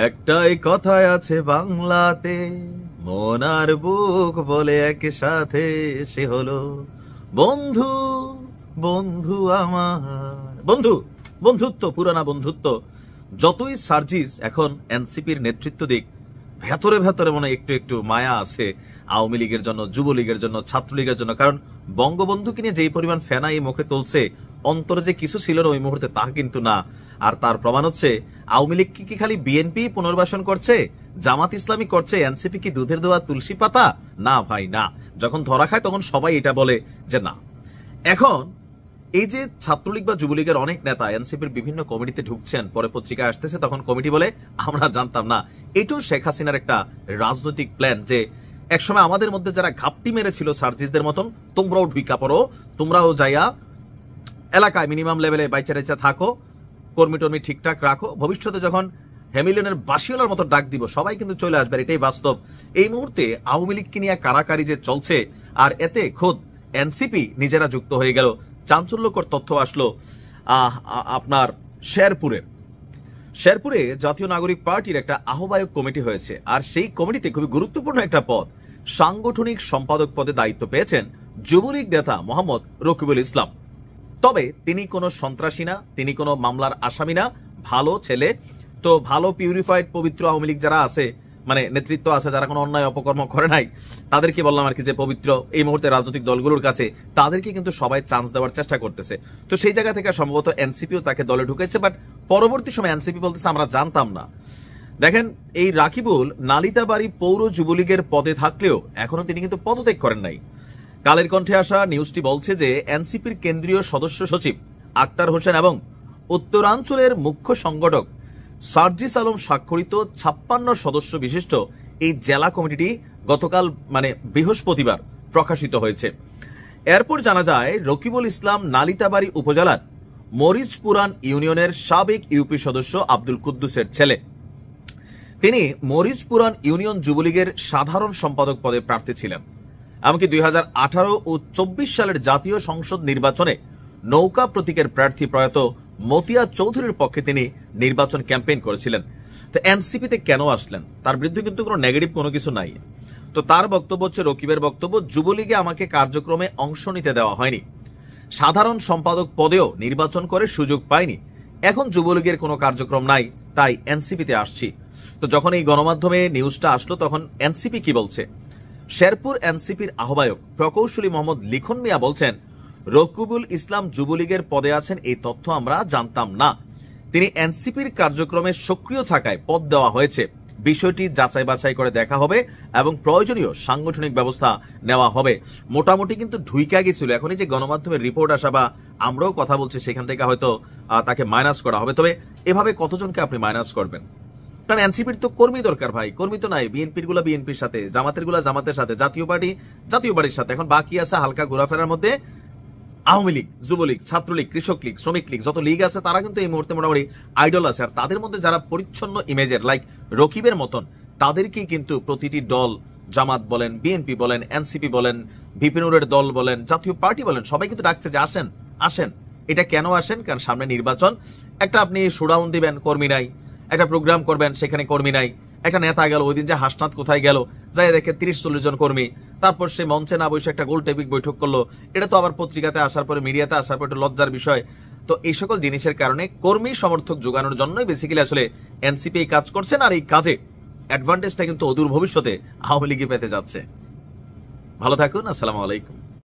একটাই কথায় আছে বাংলাতে, মন আর বুক বলে একসাথে সে হলো বন্ধু। বন্ধু আমার বন্ধু, বন্ধুত্ব, পুরানা বন্ধুত্ব। যতই সার্জিস এখন এনসিপির নেতৃত্ব দিক, ভেতরে ভেতরে মনে একটু একটু মায়া আছে আওয়ামী লীগের জন্য, যুবলীগের জন্য, ছাত্রলীগের জন্য। কারণ বঙ্গবন্ধুকে নিয়ে যেই পরিমাণ ফেনা এই মুখে তুলছে, অন্তরে যে কিছু ছিল না ওই মুহূর্তে তা কিন্তু না। আর তার প্রমাণ হচ্ছে আওয়ামী লীগ কি খালি বিএনপি পুনর্বাসন করছে, জামাত ইসলামী করছে, এনসিপি কি দুধের দোয়া তুলসী পাতা? না ভাই না। যখন ধরা খায় তখন সবাই এটা বলে যে না। এখন এই যে ছাত্রলীগ বা যুবলীগের অনেক নেতা এনসিপির বিভিন্ন কমিটিতে ঢুকছেন, পরে পত্রিকায় আসতেছে, তখন কমিটি বলে আমরা জানতাম না। এটাও শেখ হাসিনার একটা রাজনৈতিক প্ল্যান যে একসময় আমাদের মধ্যে যারা ঘাপটি মেরেছিল সার্জিসদের মতন, তোমরাও ঢুইকা পড়ো, তোমরাও যাইয়া এলাকায় মিনিমাম লেভেলে বাইচা থাকো, কর্মী টর্মী ঠিকঠাক রাখো, ভবিষ্যতে যখন হ্যামিলনের বাসিওয়ালার মতো ডাক দিব সবাই কিন্তু চলে আসবে। এটাই বাস্তব। এই মুহূর্তে আওয়ামী লীগকে নিয়ে কারাকারি যে চলছে, আর এতে খোদ এনসিপি নিজেরা যুক্ত হয়ে গেল। চাঞ্চল্যকর তথ্য আসলো আপনার শেরপুরে জাতীয় নাগরিক পার্টির একটা আহ্বায়ক কমিটি হয়েছে, আর সেই কমিটিতে খুবই গুরুত্বপূর্ণ একটা পদ, সাংগঠনিক সম্পাদক পদে দায়িত্ব পেয়েছেন যুবলীগ নেতা মোহাম্মদ রকিবুল ইসলাম। তবে তিনি কোনো সন্ত্রাসী না, তিনি কোনো মামলার আসামি না, ভালো ছেলে। তো ভালো পিউরিফাইড পবিত্র আওয়ামী লীগ যারা আছে, মানে নেতৃত্ব আছে, যারা কোনো অন্যায় অপকর্ম করে নাই, তাদেরকে বললাম আর কি যে পবিত্র এই মুহূর্তে রাজনৈতিক দলগুলোর কাছে তাদেরকে কিন্তু সবাই চান্স দেওয়ার চেষ্টা করতেছে। তো সেই জায়গা থেকে সম্ভবত এনসিপিও তাকে দলে ঢুকেছে, বাট পরবর্তী সময় এনসিপি বলতেছে আমরা জানতাম না। দেখেন, এই রাকিবুল নালিতাবাড়ি পৌর যুবলীগের পদে থাকলেও এখনো তিনি কিন্তু পদত্যাগ করেন নাই। কালের কণ্ঠে আসা নিউজটি বলছে যে এনসিপির কেন্দ্রীয় সদস্য সচিব আক্তার হোসেন এবং উত্তরাঞ্চলের মুখ্য সংগঠক সার্জিস আলম স্বাক্ষরিত 56 সদস্য বিশিষ্ট এই জেলা কমিটিটি গতকাল মানে বৃহস্পতিবার প্রকাশিত হয়েছে। এরপর জানা যায় রকিবুল ইসলাম নালিতাবাড়ি উপজেলার মরিচপুরান ইউনিয়নের সাবেক ইউপি সদস্য আব্দুল কুদ্দুসের ছেলে। তিনি মরিচপুরান ইউনিয়ন যুবলীগের সাধারণ সম্পাদক পদে প্রার্থী ছিলেন। এমনকি 2018 ও 24 সালের জাতীয় সংসদ নির্বাচনে নৌকা প্রতীকের প্রার্থী প্রয়াত মতিয়া চৌধুরীর পক্ষে তিনি নির্বাচন ক্যাম্পেইন করেছিলেন। তো এনসিপিতে কেন আসলেন? তার বিরুদ্ধে কিন্তু কোনো নেগেটিভ কোনো কিছু নাই। তো তার বক্তব্য হচ্ছে, রকিবের বক্তব্য, যুবলীগে আমাকে কার্যক্রমে অংশ নিতে দেওয়া হয়নি, সাধারণ সম্পাদক পদেও নির্বাচন করে সুযোগ পাইনি, এখন যুবলীগের কোনো কার্যক্রম নাই, তাই এনসিপিতে আসছি। তো যখন এই গণমাধ্যমে নিউজটা আসলো তখন এনসিপি কি বলছে? শেরপুর এনসিপির আহ্বায়ক প্রকৌশলী মোহাম্মদ লিখন মিয়া বলছেন, রকিবুল ইসলাম যুবলীগের পদে আছেন এই তথ্য আমরা জানতাম না, তিনি এনসিপির কার্যক্রমে সক্রিয় থাকায় পদ দেওয়া হয়েছে, বিষয়টি যাচাই বাছাই করে দেখা হবে এবং প্রয়োজনীয় সাংগঠনিক ব্যবস্থা নেওয়া হবে। মোটামুটি কিন্তু ঢুইকা গেছিল। এখন এই যে গণমাধ্যমের রিপোর্ট আসা বা আমরাও কথা বলছি, সেখান থেকে হয়তো তাকে মাইনাস করা হবে। তবে এভাবে কতজনকে আপনি মাইনাস করবেন? কারণ এনসিপির তো কর্মী দরকার ভাই, কর্মী তো নাই। বিএনপির গুলা বিএনপির সাথে, জামাতের গুলা জামাতের সাথে, জাতীয় পার্টি জাতীয় পার্টির সাথে। এখন বাকি আছে হালকা ঘোরাফেরার মধ্যে আওয়ামী লীগ, যুবলীগ, ছাত্রলীগ, কৃষক লীগ, শ্রমিক লীগ, যত লীগ আছে তারা কিন্তু এই মুহূর্তে মোটামুটি আইডল আছে। আর তাদের মধ্যে যারা পরিচ্ছন্ন ইমেজের লাইক রকিবের মতন, তাদেরকেই কিন্তু প্রতিটি দল, জামাত বলেন, বিএনপি বলেন, এনসিপি বলেন, বিপিনুরের দল বলেন, জাতীয় পার্টি বলেন, সবাই কিন্তু ডাকছে যে আসেন আসেন। এটা কেন আসেন? কারণ সামনে নির্বাচন। একটা আপনি শোডাউন দিবেন, কর্মী নাই, একটা প্রোগ্রাম করবেন, সেখানে কর্মী নাই, একটা নেতা গেল, ওই দিন যে হাসনাত কোথায় গেল, যাই দেখে 30-40 জন কর্মী, তারপর সে মঞ্চে না বসে একটা গোল টেবিক বৈঠক করলো। এটা তো আবার পত্রিকাতে আসার পরে, মিডিয়াতে আসার পর একটু লজ্জার বিষয়। তো এই সকল জিনিসের কারণে কর্মী সমর্থক যোগানোর জন্যই বেসিক্যালি আসলে এনসিপি এই কাজ করছেন। আর এই কাজে অ্যাডভান্টেজটা কিন্তু অদূর ভবিষ্যতে আওয়ামী লীগে পেতে যাচ্ছে। ভালো থাকুন, আসসালামু আলাইকুম।